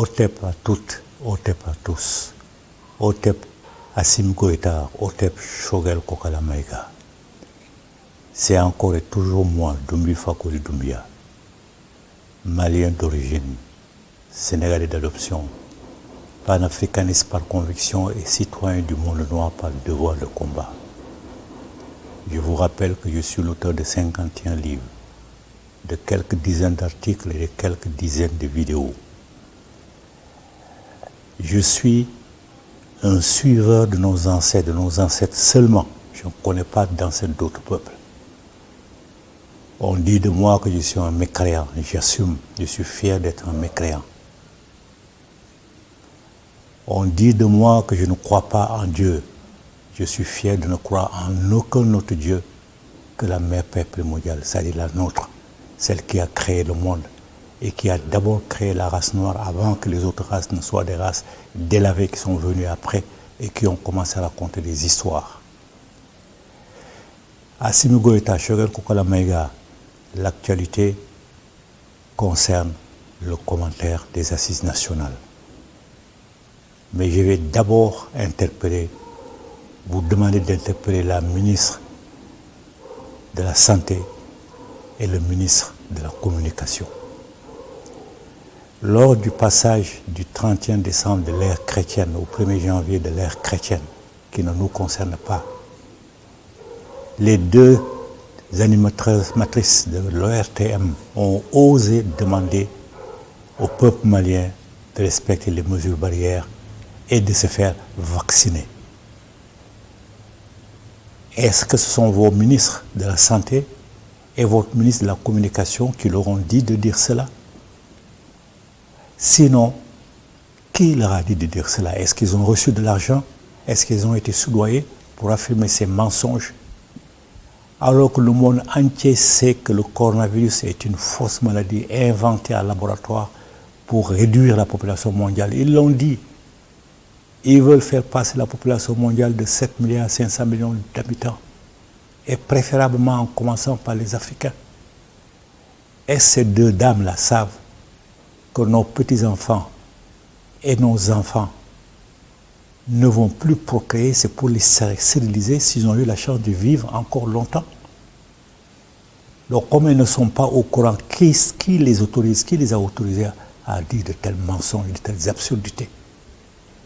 Otep à toutes, Otep à tous. Otep Assimi Goïta, Otep Choguel Kokala Maïga. C'est encore et toujours moi, Doumbia Fakoli Doumbia, malien d'origine, sénégalais d'adoption, panafricaniste par conviction et citoyen du monde noir par devoir de combat. Je vous rappelle que je suis l'auteur de 51 livres, de quelques dizaines d'articles et de quelques dizaines de vidéos. Je suis un suiveur de nos ancêtres seulement. Je ne connais pas d'ancêtres d'autres peuples. On dit de moi que je suis un mécréant. J'assume, je suis fier d'être un mécréant. On dit de moi que je ne crois pas en Dieu. Je suis fier de ne croire en aucun autre Dieu que la mère Père primordiale, c'est-à-dire la nôtre, celle qui a créé le monde et qui a d'abord créé la race noire avant que les autres races ne soient des races délavées qui sont venues après et qui ont commencé à raconter des histoires. Assimi Goïta, Choguel Kokala Maïga, l'actualité concerne le commentaire des assises nationales. Mais je vais d'abord vous demander d'interpeller la ministre de la Santé et le ministre de la Communication. Lors du passage du 31 décembre de l'ère chrétienne au 1er janvier de l'ère chrétienne, qui ne nous concerne pas, les deux animatrices de l'ORTM ont osé demander au peuple malien de respecter les mesures barrières et de se faire vacciner. Est-ce que ce sont vos ministres de la Santé et votre ministre de la Communication qui leur ont dit de dire cela? Sinon, qui leur a dit de dire cela? Est-ce qu'ils ont reçu de l'argent? Est-ce qu'ils ont été soudoyés pour affirmer ces mensonges? Alors que le monde entier sait que le coronavirus est une fausse maladie inventée en laboratoire pour réduire la population mondiale. Ils l'ont dit. Ils veulent faire passer la population mondiale de 7 milliards à 500 millions d'habitants. Et préférablement en commençant par les Africains. Et ces deux dames-là savent que nos petits-enfants et nos enfants ne vont plus procréer, c'est pour les stériliser s'ils ont eu la chance de vivre encore longtemps. Donc comme ils ne sont pas au courant, qui les autorise, qui les a autorisés à dire de tels mensonges, de telles absurdités?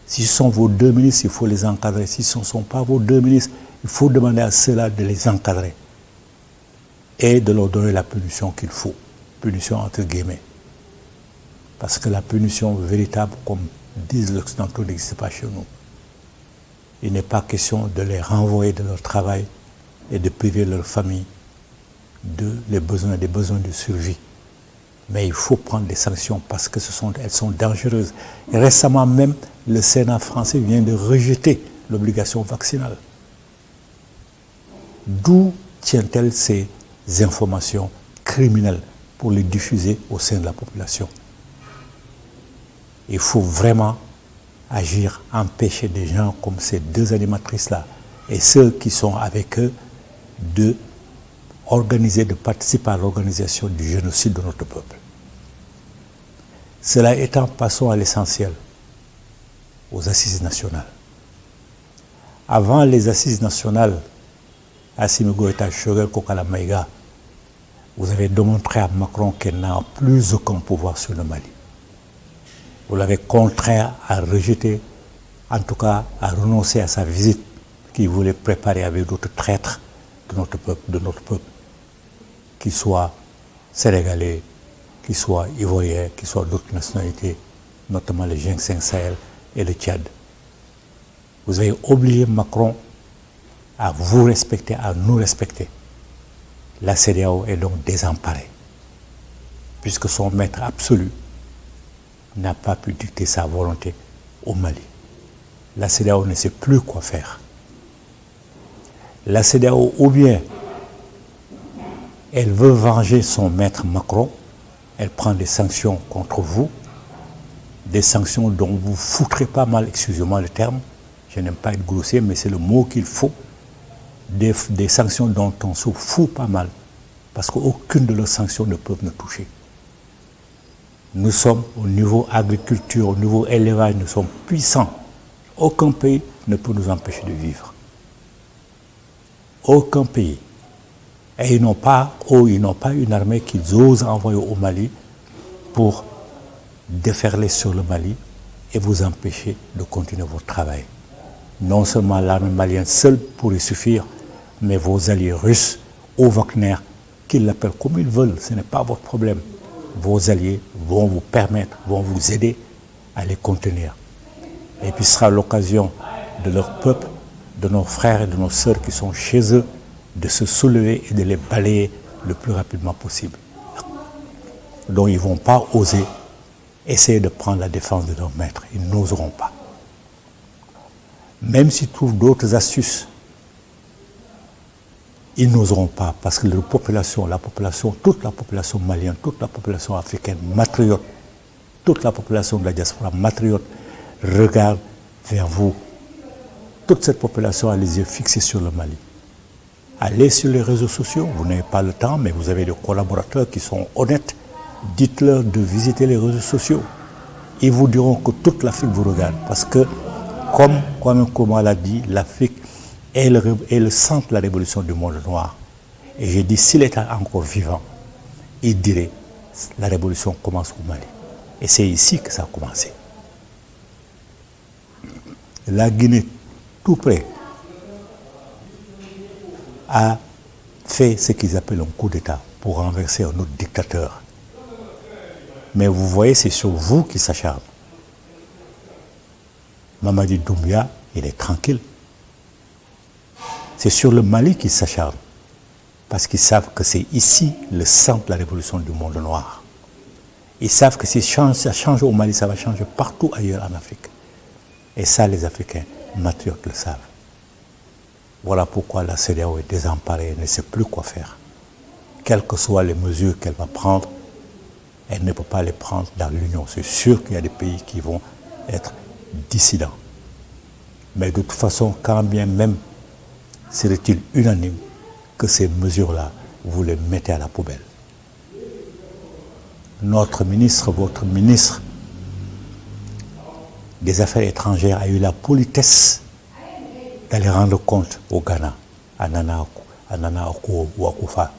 Si ce sont vos deux ministres, il faut les encadrer. Si ce ne sont pas vos deux ministres, il faut demander à ceux-là de les encadrer et de leur donner la punition qu'il faut. Punition entre guillemets. Parce que la punition véritable, comme disent les Occidentaux, n'existe pas chez nous. Il n'est pas question de les renvoyer de leur travail et de priver leur famille des besoins de survie. Mais il faut prendre des sanctions parce que elles sont dangereuses. Et récemment même, le Sénat français vient de rejeter l'obligation vaccinale. D'où tient-elle ces informations criminelles pour les diffuser au sein de la population? Il faut vraiment agir, empêcher des gens comme ces deux animatrices-là et ceux qui sont avec eux de participer à l'organisation du génocide de notre peuple. Cela étant, passons à l'essentiel, aux assises nationales. Avant les assises nationales, Assimi Goïta, Choguel Kokala Maïga, vous avez démontré à Macron qu'elle n'a plus aucun pouvoir sur le Mali. Vous l'avez contraint à rejeter, en tout cas à renoncer à sa visite qu'il voulait préparer avec d'autres traîtres de notre peuple, qu'ils soient sénégalais, qu'ils soient ivoiriens, qu'ils soient d'autres nationalités, notamment les G5 Sahel et le Tchad. Vous avez obligé Macron à vous respecter, à nous respecter. La CEDEAO est donc désemparée, puisque son maître absolu n'a pas pu dicter sa volonté au Mali. La CEDEAO ne sait plus quoi faire. La CEDEAO, ou bien elle veut venger son maître Macron, elle prend des sanctions contre vous, des sanctions dont vous foutrez pas mal, excusez-moi le terme, je n'aime pas être grossier, mais c'est le mot qu'il faut, des sanctions dont on se fout pas mal, parce qu'aucune de leurs sanctions ne peuvent nous toucher. Nous sommes au niveau agriculture, au niveau élevage, nous sommes puissants. Aucun pays ne peut nous empêcher de vivre. Aucun pays. Et ils n'ont pas une armée qu'ils osent envoyer au Mali pour déferler sur le Mali et vous empêcher de continuer votre travail. Non seulement l'armée malienne seule pourrait suffire, mais vos alliés russes ou Wagner, qu'ils l'appellent comme ils veulent, ce n'est pas votre problème. Vos alliés vont vous permettre, vont vous aider à les contenir. Et puis ce sera l'occasion de leur peuple, de nos frères et de nos sœurs qui sont chez eux, de se soulever et de les balayer le plus rapidement possible. Donc ils ne vont pas oser essayer de prendre la défense de leur maître. Ils n'oseront pas. Même s'ils trouvent d'autres astuces, ils n'oseront pas parce que toute la population malienne, toute la population africaine, matriote, toute la population de la diaspora matriote regarde vers vous. Toute cette population a les yeux fixés sur le Mali. Allez sur les réseaux sociaux, vous n'avez pas le temps, mais vous avez des collaborateurs qui sont honnêtes. Dites-leur de visiter les réseaux sociaux. Ils vous diront que toute l'Afrique vous regarde. Parce que, comme Kwame Nkrumah l'a dit, l'Afrique est le centre de la révolution du monde noir. Et j'ai dit, s'il était encore vivant, il dirait, la révolution commence au Mali. Et c'est ici que ça a commencé. La Guinée, tout près, a fait ce qu'ils appellent un coup d'État pour renverser un autre dictateur. Mais vous voyez, c'est sur vous qu'ils s'acharnent. Mamadi Doumbouya, il est tranquille. C'est sur le Mali qu'ils s'acharnent. Parce qu'ils savent que c'est ici le centre de la révolution du monde noir. Ils savent que si ça change au Mali, ça va changer partout ailleurs en Afrique. Et ça, les Africains matriotes le savent. Voilà pourquoi la CEDEAO est désemparée, elle ne sait plus quoi faire. Quelles que soient les mesures qu'elle va prendre, elle ne peut pas les prendre dans l'Union. C'est sûr qu'il y a des pays qui vont être dissidents. Mais de toute façon, quand bien même serait-il unanime que ces mesures-là, vous les mettez à la poubelle. Notre ministre, votre ministre des Affaires étrangères a eu la politesse d'aller rendre compte au Ghana, à Nana Akufo-Addo.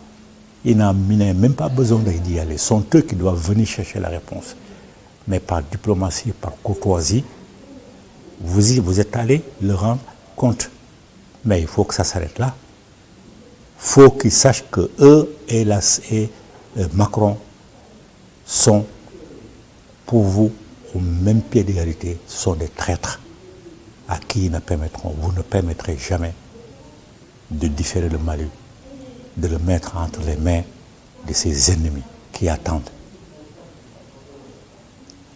Il n'a même pas besoin d'y aller. Ce sont eux qui doivent venir chercher la réponse. Mais par diplomatie, par courtoisie, vous êtes allé leur rendre compte. Mais il faut que ça s'arrête là. Il faut qu'ils sachent que eux et Macron sont pour vous au même pied d'égalité. Ce sont des traîtres à qui vous ne permettrez jamais de différer le Mali, de le mettre entre les mains de ses ennemis qui attendent.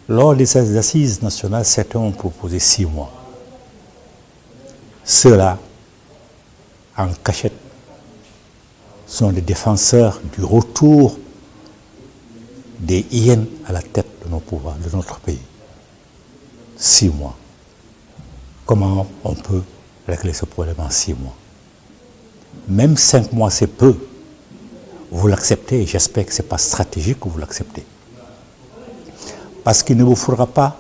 Lors des assises nationales, certains ont proposé 6 mois. Ceux-là, en cachette, sont des défenseurs du retour des hyènes à la tête de nos pouvoirs, de notre pays. 6 mois. Comment on peut régler ce problème en 6 mois? Même 5 mois, c'est peu. Vous l'acceptez et j'espère que ce n'est pas stratégique que vous l'acceptez. Parce qu'il ne vous faudra pas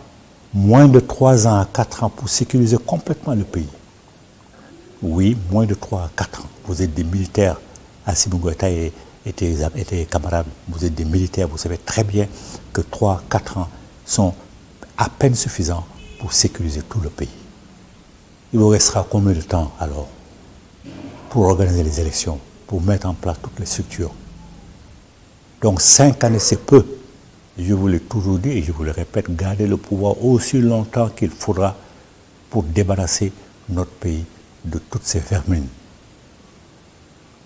moins de 3 ans à 4 ans pour sécuriser complètement le pays. Oui, moins de 3 à 4 ans. Vous êtes des militaires. Assimi Goïta était camarade. Vous êtes des militaires. Vous savez très bien que 3 à 4 ans sont à peine suffisants pour sécuriser tout le pays. Il vous restera combien de temps alors pour organiser les élections, pour mettre en place toutes les structures? Donc 5 années, c'est peu. Je vous l'ai toujours dit et je vous le répète, gardez le pouvoir aussi longtemps qu'il faudra pour débarrasser notre pays de toutes ces vermines.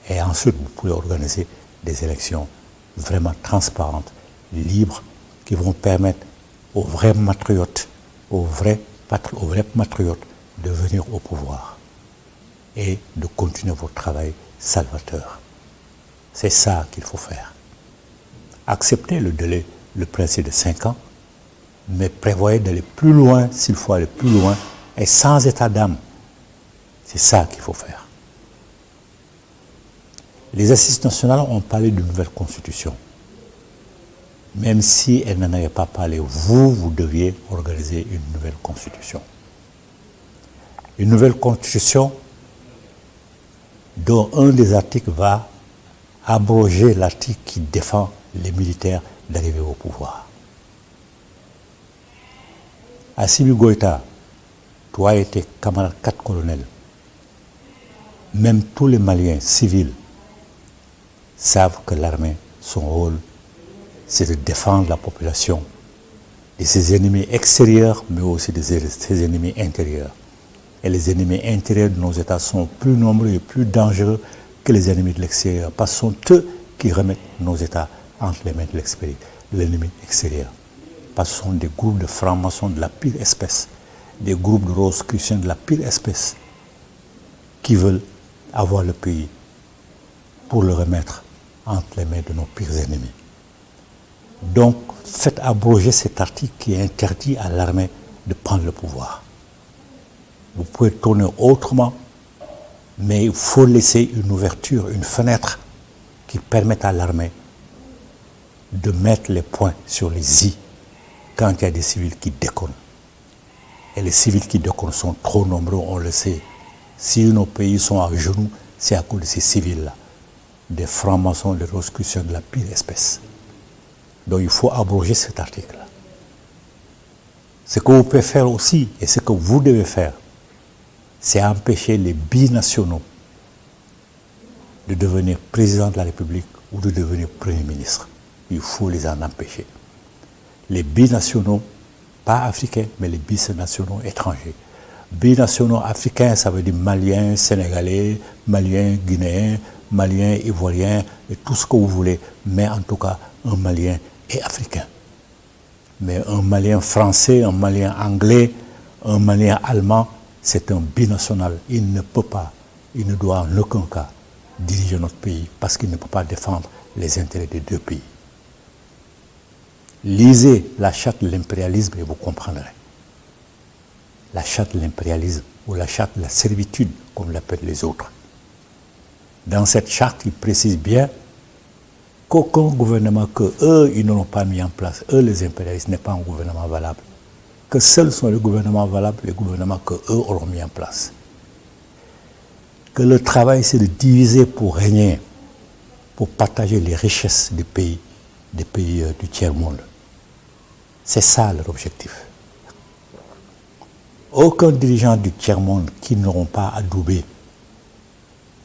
Et ensuite, vous pouvez organiser des élections vraiment transparentes, libres, qui vont permettre aux vrais patriotes, de venir au pouvoir et de continuer votre travail salvateur. C'est ça qu'il faut faire. Acceptez le délai, le principe de 5 ans, mais prévoyez d'aller plus loin, s'il faut aller plus loin, et sans état d'âme. C'est ça qu'il faut faire. Les assises nationales ont parlé d'une nouvelle constitution. même si elle n'en avait pas parlé, vous deviez organiser une nouvelle constitution. Une nouvelle constitution dont un des articles va abroger l'article qui défend les militaires d'arriver au pouvoir. Assimi Goïta, toi étais camarade 4 colonels. Même tous les Maliens civils savent que l'armée, son rôle, c'est de défendre la population de ses ennemis extérieurs, mais aussi de ses ennemis intérieurs. Et les ennemis intérieurs de nos États sont plus nombreux et plus dangereux que les ennemis de l'extérieur, parce que ce sont eux qui remettent nos États entre les mains de l'ennemi extérieur. Parce que ce sont des groupes de francs-maçons de la pire espèce, des groupes de rosicruciens de la pire espèce, qui veulent avoir le pays pour le remettre entre les mains de nos pires ennemis. Donc, faites abroger cet article qui interdit à l'armée de prendre le pouvoir. Vous pouvez tourner autrement, mais il faut laisser une ouverture, une fenêtre qui permette à l'armée de mettre les points sur les i quand il y a des civils qui déconnent. Et les civils qui déconnent sont trop nombreux, on le sait. Si nos pays sont à genoux, c'est à cause de ces civils-là, des francs-maçons, des rosicruciens de la pire espèce. Donc il faut abroger cet article-là. Ce que vous pouvez faire aussi, et ce que vous devez faire, c'est empêcher les binationaux de devenir président de la République ou de devenir Premier ministre. Il faut les en empêcher. Les binationaux, pas africains, mais les binationaux étrangers. Binationaux africains, ça veut dire maliens, sénégalais, maliens, guinéens, maliens, ivoiriens, et tout ce que vous voulez, mais en tout cas un malien et africain. Mais un malien français, un malien anglais, un malien allemand, c'est un binational. Il ne peut pas, il ne doit en aucun cas diriger notre pays parce qu'il ne peut pas défendre les intérêts des deux pays. Lisez la charte de l'impérialisme et vous comprendrez. La charte de l'impérialisme ou la charte de la servitude, comme l'appellent les autres. Dans cette charte, il précise bien qu'aucun gouvernement que eux, ils n'ont pas mis en place, eux les impérialistes, n'est pas un gouvernement valable. Que seuls sont les gouvernements valables, les gouvernements que eux auront mis en place. Que le travail, c'est de diviser pour régner, pour partager les richesses des pays du tiers-monde. C'est ça leur objectif. Aucun dirigeant du tiers-monde qui n'auront pas adoubé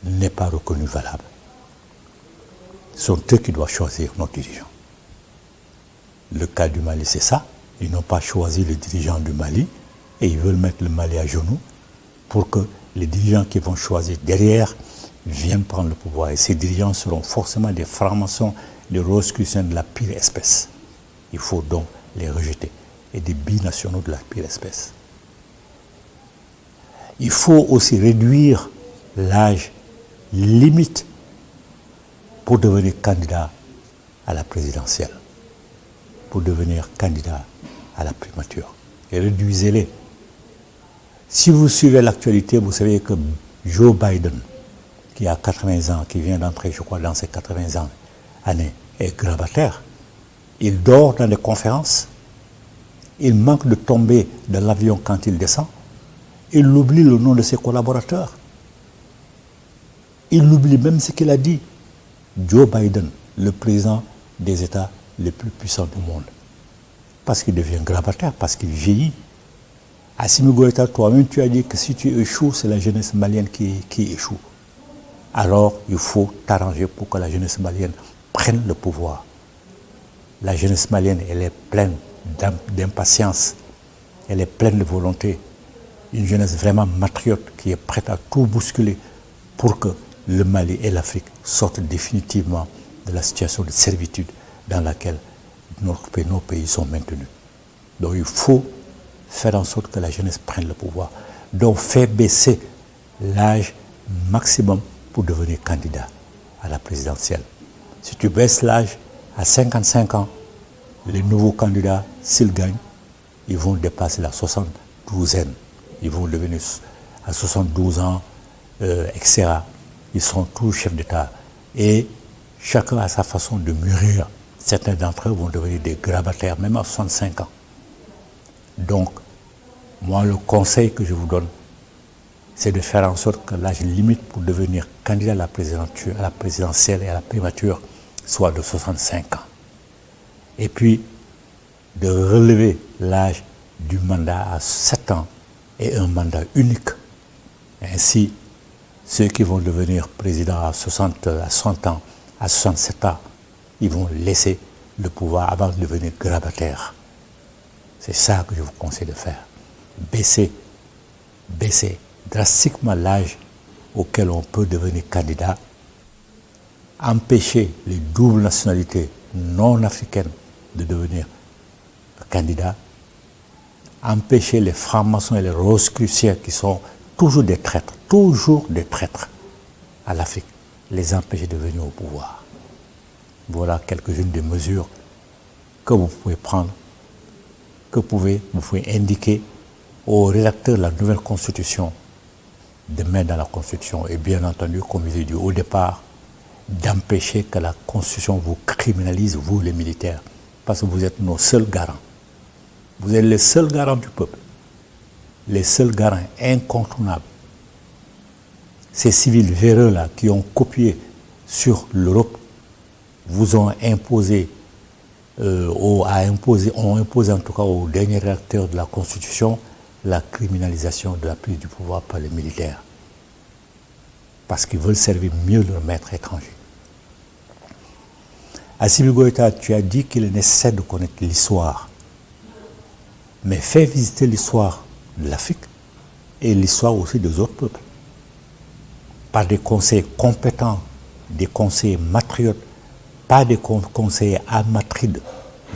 n'est pas reconnu valable. Ce sont eux qui doivent choisir nos dirigeants. Le cas du Mali, c'est ça. Ils n'ont pas choisi le dirigeant du Mali et ils veulent mettre le Mali à genoux pour que les dirigeants qui vont choisir derrière viennent prendre le pouvoir. Et ces dirigeants seront forcément des francs-maçons, des rosicruciens de la pire espèce. Il faut donc les rejeter. Et des binationaux de la pire espèce. Il faut aussi réduire l'âge limite pour devenir candidat à la présidentielle, pour devenir candidat à la primature. Et réduisez-les. Si vous suivez l'actualité, vous savez que Joe Biden, qui a 80 ans, qui vient d'entrer, je crois, dans ses 80 ans, années, est gravataire. Il dort dans les conférences. Il manque de tomber de l'avion quand il descend. Il oublie le nom de ses collaborateurs. Il oublie même ce qu'il a dit. Joe Biden, le président des États les plus puissants du monde. Parce qu'il devient gravataire, parce qu'il vieillit. Assimi Goïta, toi-même, tu as dit que si tu échoues, c'est la jeunesse malienne qui échoue. Alors, il faut t'arranger pour que la jeunesse malienne prenne le pouvoir. La jeunesse malienne, elle est pleine d'impatience. Elle est pleine de volonté. Une jeunesse vraiment matriote qui est prête à tout bousculer pour que le Mali et l'Afrique sortent définitivement de la situation de servitude dans laquelle nos pays sont maintenus. Donc il faut faire en sorte que la jeunesse prenne le pouvoir. Donc faire baisser l'âge maximum pour devenir candidat à la présidentielle. Si tu baisses l'âge à 55 ans, les nouveaux candidats, s'ils gagnent, ils vont dépasser la 72aine. Ils vont devenir à 72 ans, etc. Ils seront tous chefs d'État. Et chacun a sa façon de mûrir Certains d'entre eux vont devenir des grabataires, même à 65 ans. Donc, moi, le conseil que je vous donne, c'est de faire en sorte que l'âge limite pour devenir candidat à la présidentielle et à la primature soit de 65 ans. Et puis, de relever l'âge du mandat à 7 ans et un mandat unique. Ainsi, ceux qui vont devenir présidents à 60 ans, à 67 ans, ils vont laisser le pouvoir avant de devenir grabataires. C'est ça que je vous conseille de faire. Baisser drastiquement l'âge auquel on peut devenir candidat, empêcher les doubles nationalités non africaines de devenir candidats, empêcher les francs-maçons et les rosicruciens qui sont toujours des traîtres à l'Afrique, les empêcher de venir au pouvoir. Voilà quelques-unes des mesures que vous pouvez prendre, que vous pouvez indiquer au rédacteur de la nouvelle constitution de mettre dans la constitution et bien entendu, comme je l'ai dit au départ, d'empêcher que la constitution vous criminalise, vous les militaires, parce que vous êtes nos seuls garants. Vous êtes les seuls garants du peuple, les seuls garants incontournables. Ces civils véreux-là qui ont copié sur l'Europe vous ont imposé, ont imposé en tout cas au dernier rédacteur de la Constitution, la criminalisation de la prise du pouvoir par les militaires. Parce qu'ils veulent servir mieux leur maître étranger. Assimi Goïta, tu as dit qu'il est nécessaire de connaître l'histoire. Mais fais visiter l'histoire de l'Afrique et l'histoire aussi des autres peuples. Par des conseillers compétents, des conseillers matriotes, pas des conseillers amatrides.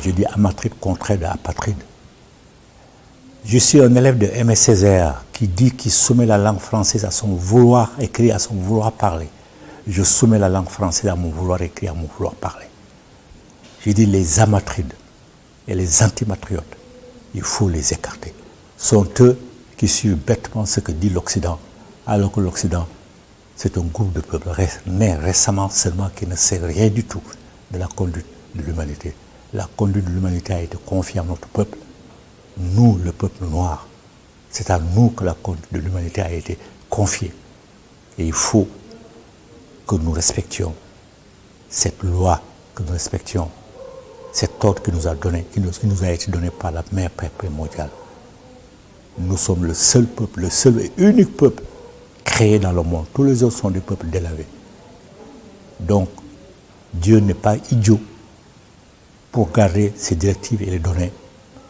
Je dis amatrides contraire de apatride. Je suis un élève de Aimé Césaire qui dit qu'il soumet la langue française à son vouloir écrire, à son vouloir parler. Je soumets la langue française à mon vouloir écrire, à mon vouloir parler. Je dis les amatrides et les antimatriotes, il faut les écarter. Sont eux qui suivent bêtement ce que dit l'Occident, alors que l'Occident, c'est un groupe de peuples né récemment seulement qui ne sait rien du tout de la conduite de l'humanité. La conduite de l'humanité a été confiée à notre peuple. Nous, le peuple noir, c'est à nous que la conduite de l'humanité a été confiée. Et il faut que nous respections cette loi, que nous respections cet ordre qui nous a donné, qui nous a été donné par la mère primordiale. Nous sommes le seul peuple, le seul et unique peuple créé dans le monde. Tous les autres sont des peuples délavés. Donc, Dieu n'est pas idiot pour garder ces directives et les donner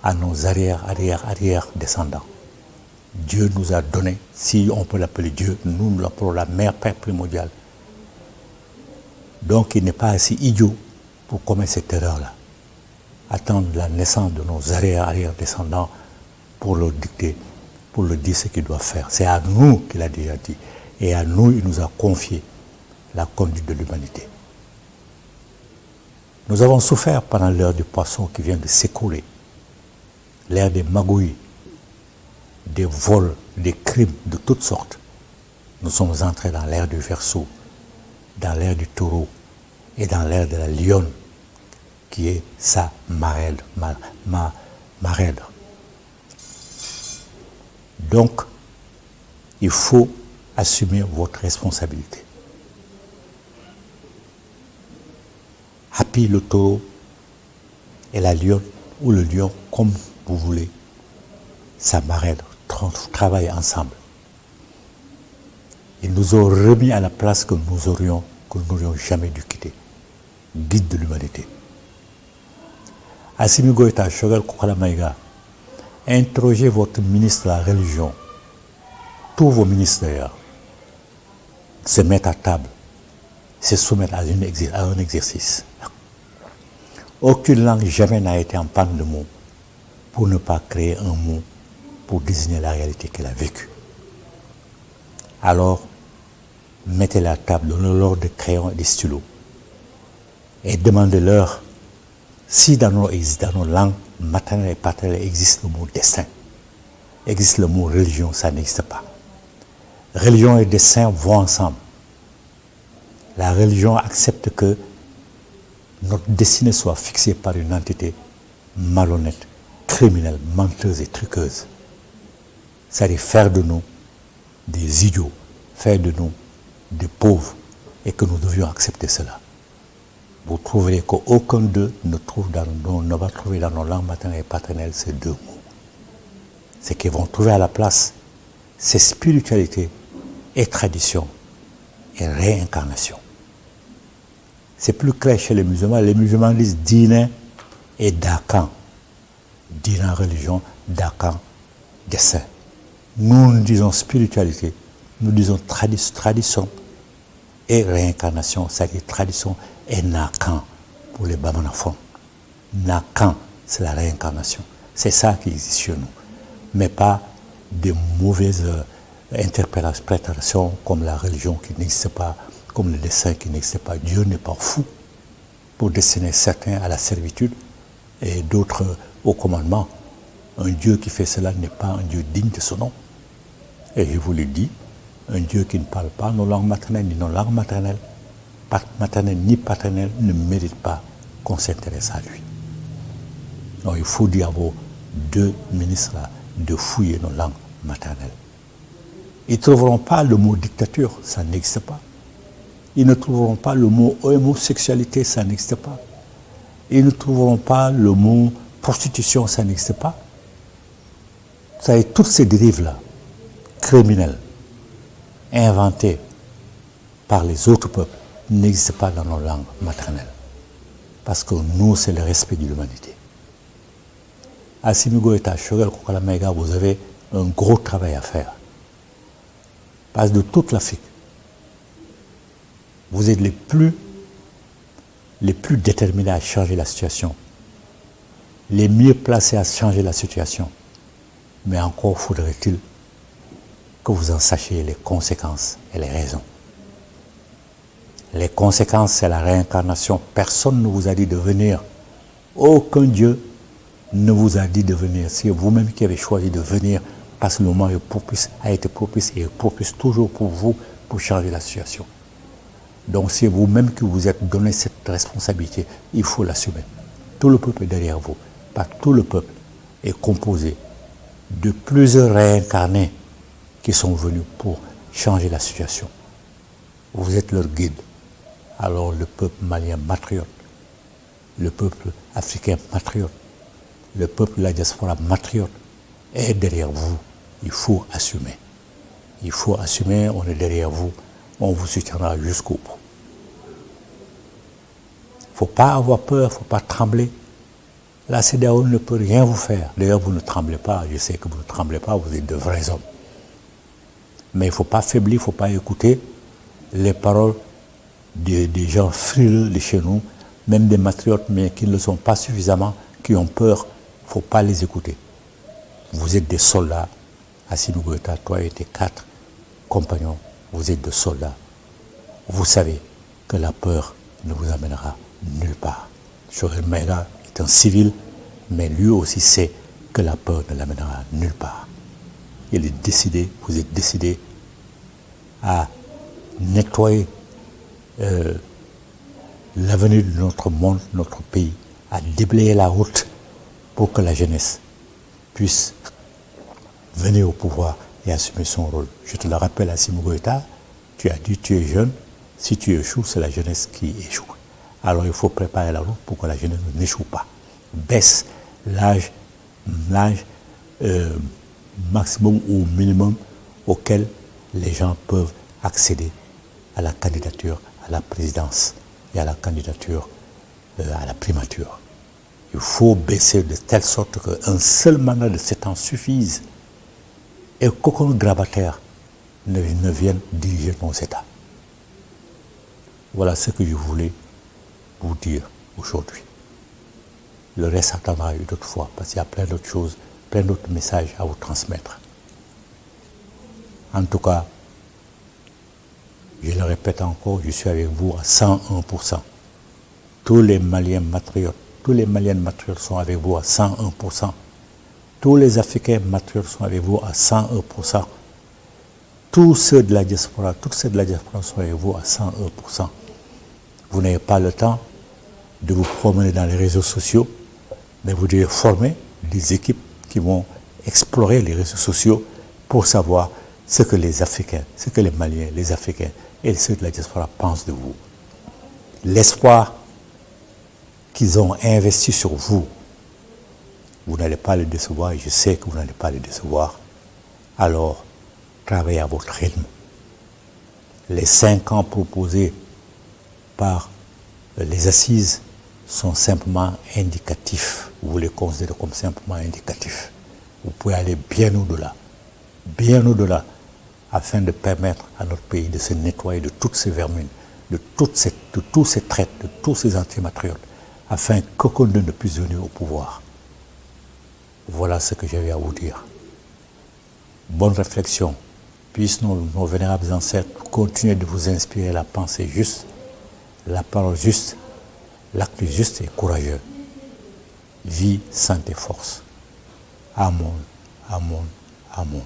à nos arrière descendants. Dieu nous a donné, si on peut l'appeler Dieu, nous l'appelons la mère primordiale. Donc, il n'est pas assez idiot pour commettre cette erreur-là. Attendre la naissance de nos arrière descendants pour leur dicter, pour leur dire ce qu'ils doivent faire. C'est à nous qu'il a déjà dit. Et à nous, il nous a confié la conduite de l'humanité. Nous avons souffert pendant l'heure du poisson qui vient de s'écouler, l'ère des magouilles, des vols, des crimes de toutes sortes. Nous sommes entrés dans l'ère du Verseau, dans l'ère du Taureau et dans l'ère de la Lionne, qui est sa marraine. Donc, il faut assumer votre responsabilité. Happy le taureau et la lionne, ou le lion, comme vous voulez, sa marraine, travaillent ensemble. Ils nous ont remis à la place que nous n'aurions jamais dû quitter. Guide de l'humanité. Assimi Goïta, Choguel Koukala Maïga, interrogez votre ministre de la religion, tous vos ministres d'ailleurs, se mettent à table, se soumettent à un exercice. Aucune langue jamais n'a été en panne de mots pour ne pas créer un mot pour désigner la réalité qu'elle a vécue. Alors, mettez-les à table, donnez-leur des crayons et des stylos et demandez-leur si dans nos langues maternelles et paternelles existe le mot destin, existe le mot religion, ça n'existe pas. Religion et destin vont ensemble. La religion accepte que notre destinée soit fixée par une entité malhonnête, criminelle, menteuse et truqueuse. C'est-à-dire faire de nous des idiots, faire de nous des pauvres, et que nous devions accepter cela. Vous trouverez qu'aucun d'eux ne va trouver dans nos langues maternelles et paternelles ces deux mots. C'est qu'ils vont trouver à la place ces spiritualités et traditions et réincarnation. C'est plus clair chez les musulmans. Les musulmans disent dîner et dakan. Dîner religion, dakan dessin. Nous disons spiritualité, nous disons tradition et réincarnation, c'est-à-dire tradition et nakan pour les Bamanafons. Nakan, c'est la réincarnation. C'est ça qui existe chez nous. Mais pas de mauvaises interprétations comme la religion qui n'existe pas, comme le dessin qui n'existe pas. Dieu n'est pas fou pour destiner certains à la servitude et d'autres au commandement. Un Dieu qui fait cela n'est pas un Dieu digne de son nom. Et je vous le dis, un Dieu qui ne parle pas nos langues maternelles ni nos langues maternelles, ni paternelles, ne mérite pas qu'on s'intéresse à lui. Donc il faut dire à vos deux ministres là de fouiller nos langues maternelles. Ils ne trouveront pas le mot dictature, ça n'existe pas. Ils ne trouveront pas le mot homosexualité, ça n'existe pas. Ils ne trouveront pas le mot prostitution, ça n'existe pas. Vous savez, toutes ces dérives-là, criminelles, inventées par les autres peuples, n'existent pas dans nos langues maternelles. Parce que nous, c'est le respect de l'humanité. Assimi Goïta, Choguel Kokalamega, vous avez un gros travail à faire. Parce que de toute l'Afrique, vous êtes les plus déterminés à changer la situation, les mieux placés à changer la situation. Mais encore faudrait-il que vous en sachiez les conséquences et les raisons. Les conséquences, c'est la réincarnation. Personne ne vous a dit de venir. Aucun Dieu ne vous a dit de venir. C'est vous-même qui avez choisi de venir parce que le moment a été propice et est propice toujours pour vous pour changer la situation. Donc c'est vous-même qui vous êtes donné cette responsabilité. Il faut l'assumer. Tout le peuple est derrière vous. Pas tout le peuple est composé de plusieurs réincarnés qui sont venus pour changer la situation. Vous êtes leur guide. Alors le peuple malien patriote, le peuple africain patriote, le peuple de la diaspora patriote est derrière vous. Il faut assumer. Il faut assumer, on est derrière vous, on vous soutiendra jusqu'au bout. Il ne faut pas avoir peur, il ne faut pas trembler. La CEDEAO ne peut rien vous faire. D'ailleurs, vous ne tremblez pas. Je sais que vous ne tremblez pas, vous êtes de vrais hommes. Mais il ne faut pas faiblir, il ne faut pas écouter les paroles des gens frileux de chez nous, même des patriotes, mais qui ne le sont pas suffisamment, qui ont peur. Il ne faut pas les écouter. Vous êtes des soldats. Assimi Goïta, toi et tes 4 compagnons, vous êtes des soldats. Vous savez que la peur ne vous amènera nulle part. Choguel Maïga est un civil, mais lui aussi sait que la peur ne l'amènera nulle part. Il est décidé, vous êtes décidé à nettoyer l'avenir de notre monde, notre pays, à déblayer la route pour que la jeunesse puisse venir au pouvoir et assumer son rôle. Je te le rappelle, Assimi Goïta, tu as dit tu es jeune, si tu échoues, c'est la jeunesse qui échoue. Alors il faut préparer la route pour que la jeunesse n'échoue pas. Baisse l'âge maximum ou minimum auquel les gens peuvent accéder à la candidature à la présidence et à la candidature à la primature. Il faut baisser de telle sorte qu'un seul mandat de 7 ans suffise et qu'aucun grabataire ne vienne diriger nos États. Voilà ce que je voulais vous dire aujourd'hui. Le reste attendra une autre fois parce qu'il y a plein d'autres choses, plein d'autres messages à vous transmettre. En tout cas, je le répète encore, je suis avec vous à 101%. Tous les Maliens patriotes, tous les Maliennes patriotes sont avec vous à 101%. Tous les Africains patriotes sont avec vous à 101%. Tous ceux de la diaspora, sont avec vous à 101%. Vous n'avez pas le temps de vous promener dans les réseaux sociaux, mais vous devez former des équipes qui vont explorer les réseaux sociaux pour savoir ce que les Africains, ce que les Maliens, les Africains et ceux de la diaspora pensent de vous. L'espoir qu'ils ont investi sur vous, vous n'allez pas les décevoir et je sais que vous n'allez pas les décevoir. Alors, travaillez à votre rythme. Les 5 ans proposés par les assises sont simplement indicatifs. Vous les considérez comme simplement indicatifs. Vous pouvez aller bien au-delà, afin de permettre à notre pays de se nettoyer de toutes ces vermines, de tous ces traites, de tous ces antimatriotes, afin qu'aucun d'eux ne puisse venir au pouvoir. Voilà ce que j'avais à vous dire. Bonne réflexion. Puissent nos vénérables ancêtres continuer de vous inspirer la pensée juste, la parole juste, l'acte juste et courageux. Vie, santé, force. Amen, amen, amen.